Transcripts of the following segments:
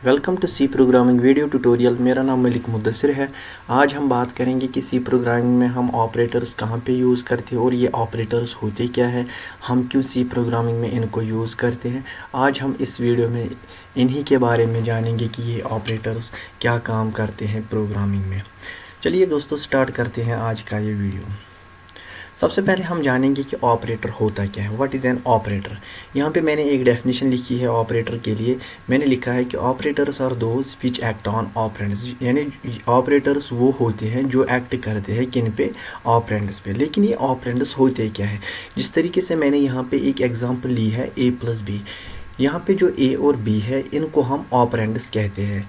Welcome to C programming video tutorial. मेरा नाम मलिक मुद्दसिर है। आज हम बात करेंगे कि सी प्रोग्रामिंग में हम ऑपरेटर्स कहाँ पे यूज़ करते हैं और ये ऑपरेटर्स होते क्या है, हम क्यों सी प्रोग्रामिंग में इनको यूज़ करते हैं। आज हम इस वीडियो में इन्हीं के बारे में जानेंगे कि ये ऑपरेटर्स क्या काम करते हैं प्रोग्रामिंग में। चलिए दोस्तों, स्टार्ट करते हैं आज का ये वीडियो। सबसे पहले हम जानेंगे कि ऑपरेटर होता क्या है। What is an operator. यहाँ पे मैंने एक डेफिनेशन लिखी है ऑपरेटर के लिए। मैंने लिखा है कि operators are those which act on operands, यानी ऑपरेटर्स वो होते हैं जो एक्ट करते हैं किन पे, ऑपरेंड्स पे। लेकिन ये ऑपरेंड्स होते क्या है, जिस तरीके से मैंने यहाँ पे एक एग्जाम्पल ली है a प्लस बी। यहाँ पे जो a और b है इनको हम ऑपरेंड्स कहते हैं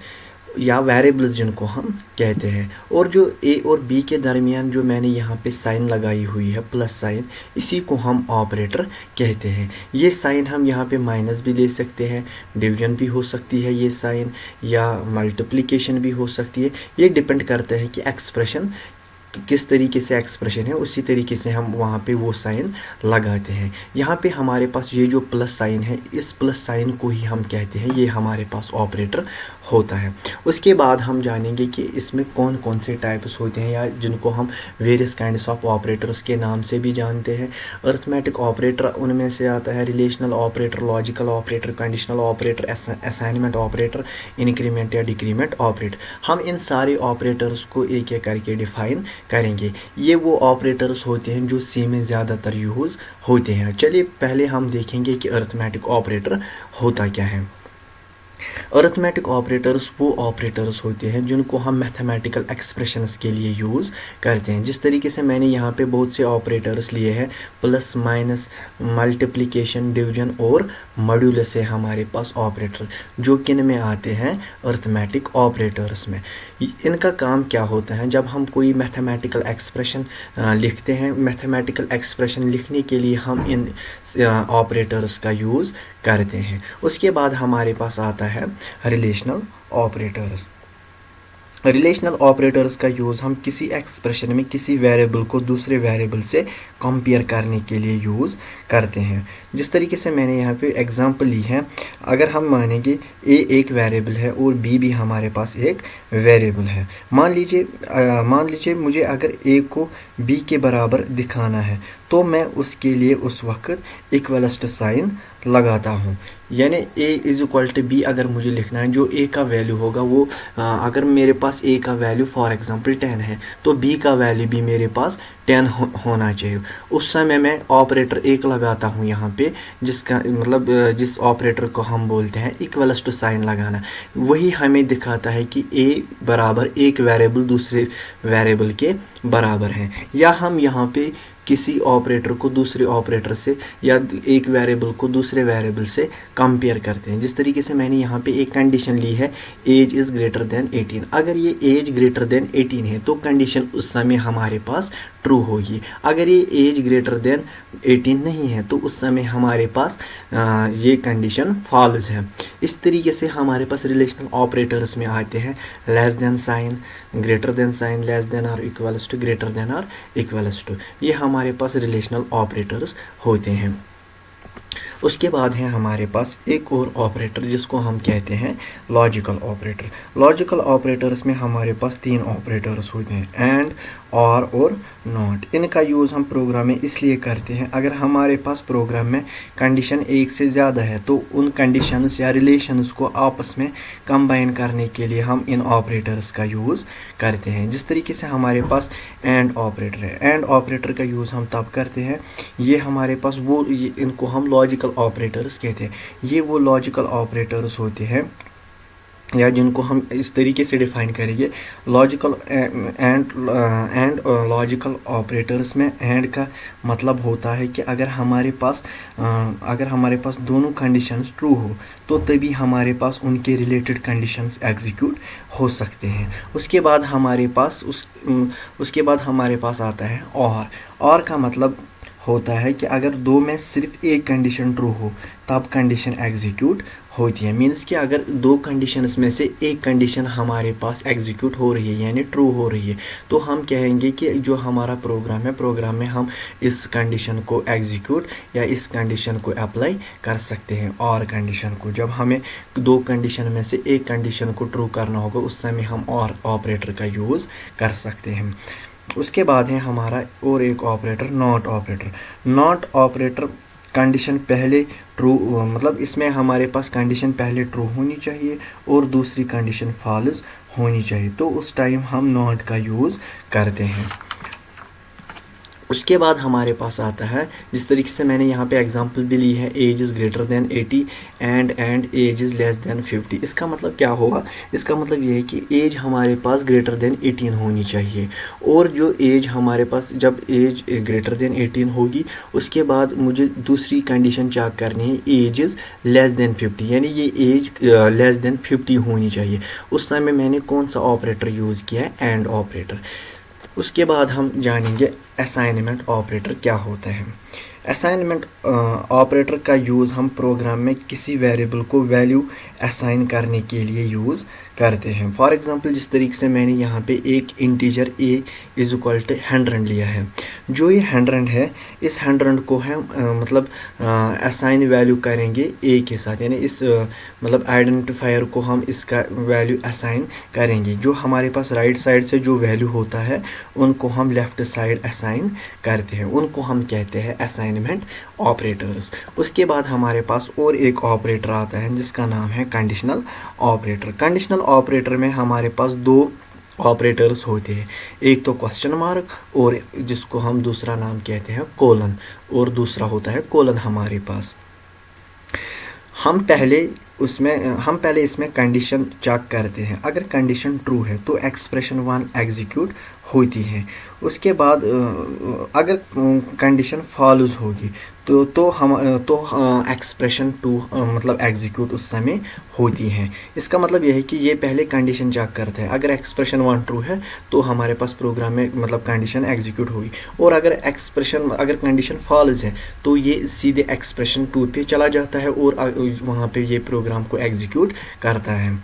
या वेरिएबल्स जिनको हम कहते हैं। और जो a और b के दरमियान जो मैंने यहाँ पे साइन लगाई हुई है, प्लस साइन, इसी को हम ऑपरेटर कहते हैं। ये साइन हम यहाँ पे माइनस भी ले सकते हैं, डिवीजन भी हो सकती है ये साइन, या मल्टीप्लिकेशन भी हो सकती है। ये डिपेंड करता है कि एक्सप्रेशन किस तरीके से एक्सप्रेशन है, उसी तरीके से हम वहाँ पे वो साइन लगाते हैं। यहाँ पे हमारे पास ये जो प्लस साइन है, इस प्लस साइन को ही हम कहते हैं ये हमारे पास ऑपरेटर होता है। उसके बाद हम जानेंगे कि इसमें कौन कौन से टाइप्स होते हैं, या जिनको हम वेरियस काइंड्स ऑफ ऑपरेटर्स के नाम से भी जानते हैं। अर्थमेटिक ऑपरेटर उनमें से आता है, relational operator, logical operator, conditional operator, assignment operator, increment या डिक्रीमेंट ऑपरेटर। हम इन सारे ऑपरेटर्स को एक एक करके डिफाइन करेंगे। ये वो ऑपरेटर्स होते हैं जो सी में ज़्यादातर यूज़ होते हैं। चलिए पहले हम देखेंगे कि अर्थमेटिक ऑपरेटर होता क्या है। अर्थमेटिक ऑपरेटर्स वो ऑपरेटर्स होते हैं जिनको हम मैथमेटिकल एक्सप्रेशंस के लिए यूज़ करते हैं। जिस तरीके से मैंने यहाँ पे बहुत से ऑपरेटर्स लिए हैं, प्लस, माइनस, मल्टीप्लिकेशन, डिवीजन और मॉड्यूलस है हमारे पास ऑपरेटर, जो किन में आते हैं, अर्थमेटिक ऑपरेटर्स में। इनका काम क्या होता है, जब हम कोई मैथमेटिकल एक्सप्रेशन लिखते हैं, मैथमेटिकल एक्सप्रेशन लिखने के लिए हम इन ऑपरेटर्स का यूज़ करते हैं। उसके बाद हमारे पास आता है रिलेशनल ऑपरेटर्स। रिलेशनल ऑपरेटर्स का यूज़ हम किसी एक्सप्रेशन में किसी वेरिएबल को दूसरे वेरिएबल से कंपेयर करने के लिए यूज़ करते हैं। जिस तरीके से मैंने यहाँ पे एग्जांपल ली है, अगर हम मानेंगे a एक वेरिएबल है और b भी हमारे पास एक वेरिएबल है। मान लीजिए मुझे अगर a को b के बराबर दिखाना है, तो मैं उसके लिए उस वक्त इक्वलिस्ट साइन लगाता हूँ। यानी a is equal to b अगर मुझे लिखना है, जो a का वैल्यू होगा वो अगर मेरे पास a का वैल्यू फॉर एग्जांपल 10 है, तो b का वैल्यू भी मेरे पास 10 होना चाहिए। उस समय मैं ऑपरेटर एक लगाता हूँ यहाँ पे, जिसका मतलब जिस ऑपरेटर को हम बोलते हैं इक्वल्स टू साइन लगाना। वही हमें दिखाता है कि a बराबर एक वेरिएबल दूसरे वेरिएबल के बराबर है। या हम यहाँ पे किसी ऑपरेटर को दूसरे ऑपरेटर से, या एक वेरिएबल को दूसरे वेरिएबल से कंपेयर करते हैं। जिस तरीके से मैंने यहाँ पे एक कंडीशन ली है, एज इज़ ग्रेटर देन 18। अगर ये एज ग्रेटर देन 18 है तो कंडीशन उस समय हमारे पास ट्रू होगी। अगर ये एज ग्रेटर देन 18 नहीं है तो उस समय हमारे पास ये कंडीशन फॉल्स है। इस तरीके से हमारे पास रिलेशनल ऑपरेटर्स में आते हैं less than sign, greater than sign, less than और इक्वल्स टू, ग्रेटर देन और इक्वल्स टू। ये हमारे पास रिलेशनल ऑपरेटर्स होते हैं। उसके बाद है हमारे पास एक और ऑपरेटर जिसको हम कहते हैं लॉजिकल ऑपरेटर। लॉजिकल ऑपरेटर्स में हमारे पास 3 ऑपरेटर्स होते हैं, एंड, और नॉट। इनका यूज़ हम प्रोग्राम में इसलिए करते हैं, अगर हमारे पास प्रोग्राम में कंडीशन एक से ज़्यादा है तो उन कंडीशंस या रिलेशंस को आपस में कंबाइन करने के लिए हम इन ऑपरेटर्स का यूज़ करते हैं। जिस तरीके से हमारे पास एंड ऑपरेटर है, एंड ऑपरेटर का यूज़ हम तब करते हैं, ये हमारे पास इनको हम लॉजिकल ऑपरेटर्स कहते हैं। ये वो लॉजिकल ऑपरेटर्स होते हैं, या जिनको हम इस तरीके से डिफाइन करेंगे, लॉजिकल एंड लॉजिकल ऑपरेटर्स में एंड का मतलब होता है कि अगर हमारे पास दोनों कंडीशंस ट्रू हो तो तभी हमारे पास उनके रिलेटेड कंडीशंस एग्जीक्यूट हो सकते हैं। उसके बाद हमारे पास आता है और का मतलब होता है कि अगर दो में सिर्फ एक कंडीशन ट्रू हो तब कंडीशन एग्जीक्यूट होती है। मीन्स कि अगर दो कंडीशंस में से एक कंडीशन हमारे पास एग्जीक्यूट हो रही है यानी ट्रू हो रही है, तो हम कहेंगे कि जो हमारा प्रोग्राम है, प्रोग्राम में हम इस कंडीशन को एग्जीक्यूट या इस कंडीशन को अप्लाई कर सकते हैं। और कंडीशन को जब हमें दो कंडीशन में से एक कंडीशन को ट्रू करना होगा, उस समय हम और ऑपरेटर का यूज़ कर सकते हैं। उसके बाद है हमारा और एक operator, not operator. Not operator condition पहले ट्रू, मतलब इसमें हमारे पास कंडीशन पहले ट्रू होनी चाहिए और दूसरी कंडीशन फॉल्स होनी चाहिए, तो उस टाइम हम नॉट का यूज़ करते हैं। उसके बाद हमारे पास आता है, जिस तरीके से मैंने यहाँ पे एग्जांपल भी ली है, age is greater than 80 and age is less than 50। इसका मतलब क्या होगा? इसका मतलब ये है कि एज हमारे पास ग्रेटर देन 18 होनी चाहिए, और जो एज हमारे पास, जब एज ग्रेटर देन 18 होगी, उसके बाद मुझे दूसरी कंडीशन चेक करनी है, एज इज़ लेस देन 50, यानी ये एज लेस देन 50 होनी चाहिए। उस समय मैंने कौन सा ऑपरेटर यूज़ किया है? And operator. उसके बाद हम जानेंगे असाइनमेंट ऑपरेटर क्या होता है। असाइनमेंट ऑपरेटर का यूज़ हम प्रोग्राम में किसी वेरिएबल को वैल्यू असाइन करने के लिए यूज़ करते हैं। फॉर एग्जांपल, जिस तरीके से मैंने यहाँ पे एक integer a is equal to 100 लिया है। जो ये 100 है, इस 100 को हम मतलब असाइन वैल्यू करेंगे a के साथ, यानी इस मतलब आइडेंटिफायर को हम इसका वैल्यू असाइन करेंगे। जो हमारे पास राइट साइड से जो वैल्यू होता है, उनको हम लेफ़्ट साइड असाइन करते हैं, उनको हम कहते हैं असाइनमेंट ऑपरेटर्स। उसके बाद हमारे पास और एक ऑपरेटर आता है जिसका नाम है कंडीशनल ऑपरेटर। कंडीशनल ऑपरेटर में हमारे पास दो ऑपरेटर्स होते हैं, एक तो क्वेश्चन मार्क और जिसको हम दूसरा नाम कहते हैं कोलन, और दूसरा होता है कोलन हमारे पास। हम पहले इसमें कंडीशन चेक करते हैं। अगर कंडीशन ट्रू है तो एक्सप्रेशन 1 एग्जीक्यूट होती है। उसके बाद अगर कंडीशन फॉल्स होगी तो एक्सप्रेशन 2 मतलब एग्जीक्यूट उस समय होती है। इसका मतलब यह है कि ये पहले कंडीशन चेक करता है। अगर एक्सप्रेशन 1 ट्रू है तो हमारे पास प्रोग्राम में मतलब कंडीशन एग्जीक्यूट होगी, और अगर कंडीशन फॉल्स है तो ये सीधे एक्सप्रेशन 2 पे चला जाता है और वहाँ पे ये प्रोग्राम को एग्जीक्यूट करता है।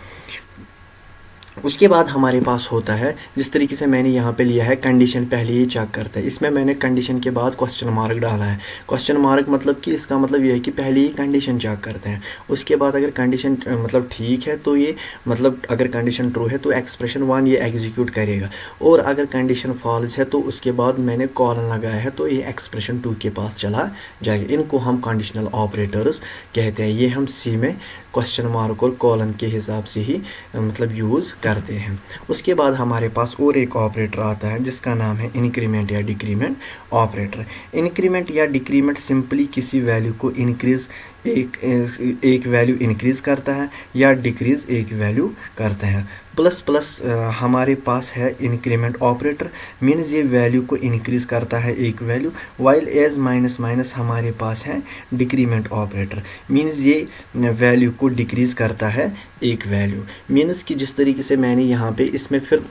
उसके बाद हमारे पास होता है, जिस तरीके से मैंने यहाँ पे लिया है, कंडीशन पहले ही चेक करता है। इसमें मैंने कंडीशन के बाद क्वेश्चन मार्क डाला है। क्वेश्चन मार्क मतलब कि इसका मतलब ये है कि पहले ही कंडीशन चेक करते हैं। उसके बाद अगर कंडीशन मतलब ठीक है तो ये मतलब अगर कंडीशन ट्रू है तो एक्सप्रेशन 1 ये एग्जीक्यूट करेगा, और अगर कंडीशन फॉल्स है तो उसके बाद मैंने कॉलन लगाया है तो ये एक्सप्रेशन 2 के पास चला जाएगा। इनको हम कंडीशनल ऑपरेटर्स कहते हैं। ये हम सी में क्वेश्चन मार्क और कॉलन के हिसाब से ही मतलब यूज़ करते हैं। उसके बाद हमारे पास और एक ऑपरेटर आता है जिसका नाम है इंक्रीमेंट या डिक्रीमेंट ऑपरेटर। इंक्रीमेंट या डिक्रीमेंट सिंपली किसी वैल्यू को इंक्रीज एक वैल्यू इंक्रीज करता है या डिक्रीज एक वैल्यू करता है। प्लस प्लस हमारे पास है इंक्रीमेंट ऑपरेटर, मीन्स ये वैल्यू को इंक्रीज करता है एक value, while as minus minus हमारे पास है डिक्रीमेंट ऑपरेटर, मीन्स ये वैल्यू को डिक्रीज करता है एक वैल्यू। मीन्स कि जिस तरीके से मैंने यहाँ पे इसमें फिर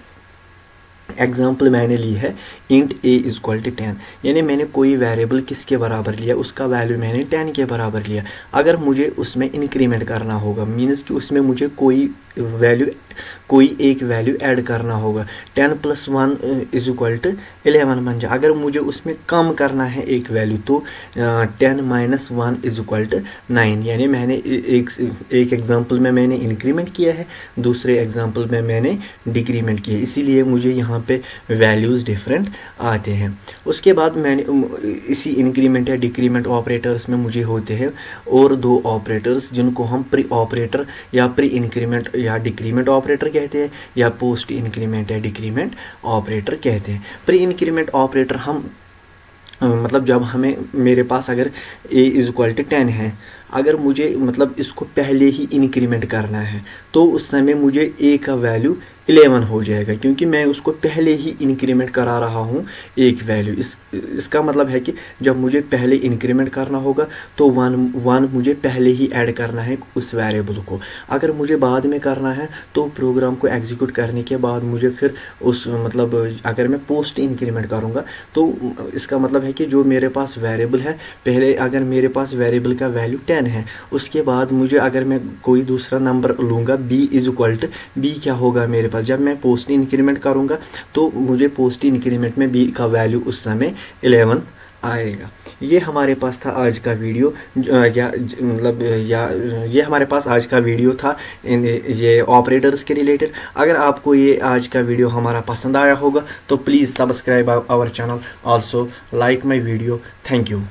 एग्जाम्पल मैंने ली है int a is equal to 10, यानी मैंने कोई वेरिएबल किसके बराबर लिया, उसका वैल्यू मैंने 10 के बराबर लिया। अगर मुझे उसमें इंक्रीमेंट करना होगा, मीन्स कि उसमें मुझे कोई एक वैल्यू ऐड करना होगा, 10 + 1 इज इक्वल टू 11 बन जाए। अगर मुझे उसमें कम करना है एक वैल्यू तो 10 - 1 इज इक्वल टू 9, यानी मैंने एक एग्जांपल में मैंने इंक्रीमेंट किया है, दूसरे एग्जांपल में मैंने डिक्रीमेंट किया है, इसीलिए मुझे यहाँ पे वैल्यूज़ डिफरेंट आते हैं। उसके बाद मैंने इसी इंक्रीमेंट या डिक्रीमेंट ऑपरेटर्स में मुझे होते हैं और दो ऑपरेटर्स जिनको हम प्री ऑपरेटर या प्री इंक्रीमेंट या डिक्रीमेंट ऑपरेटर कहते हैं, या पोस्ट इंक्रीमेंट या डिक्रीमेंट ऑपरेटर कहते हैं। प्री इंक्रीमेंट ऑपरेटर हम मतलब जब मेरे पास अगर a इज इक्वल टू 10 है, अगर मुझे मतलब इसको पहले ही इंक्रीमेंट करना है तो उस समय मुझे a का वैल्यू 11 हो जाएगा, क्योंकि मैं उसको पहले ही इंक्रीमेंट करा रहा हूँ एक वैल्यू। इसका मतलब है कि जब मुझे पहले इंक्रीमेंट करना होगा तो 1 मुझे पहले ही ऐड करना है उस वेरिएबल को। अगर मुझे बाद में करना है तो प्रोग्राम को एग्जीक्यूट करने के बाद मुझे फिर उस मतलब अगर मैं पोस्ट इंक्रीमेंट करूँगा तो इसका मतलब है कि जो मेरे पास वेरिएबल है, पहले अगर मेरे पास वेरिएबल का वैल्यू 10 11 है। उसके बाद मुझे अगर मैं कोई दूसरा नंबर लूँगा b is equal to b, क्या होगा मेरे पास जब मैं पोस्ट इंक्रीमेंट करूँगा तो मुझे पोस्ट इंक्रीमेंट में b का वैल्यू उस समय 11 आएगा। ये हमारे पास था आज का वीडियो, ये हमारे पास आज का वीडियो था ये ऑपरेटर्स के रिलेटेड। अगर आपको ये आज का वीडियो हमारा पसंद आया होगा तो please subscribe our channel, also like my video. Thank you.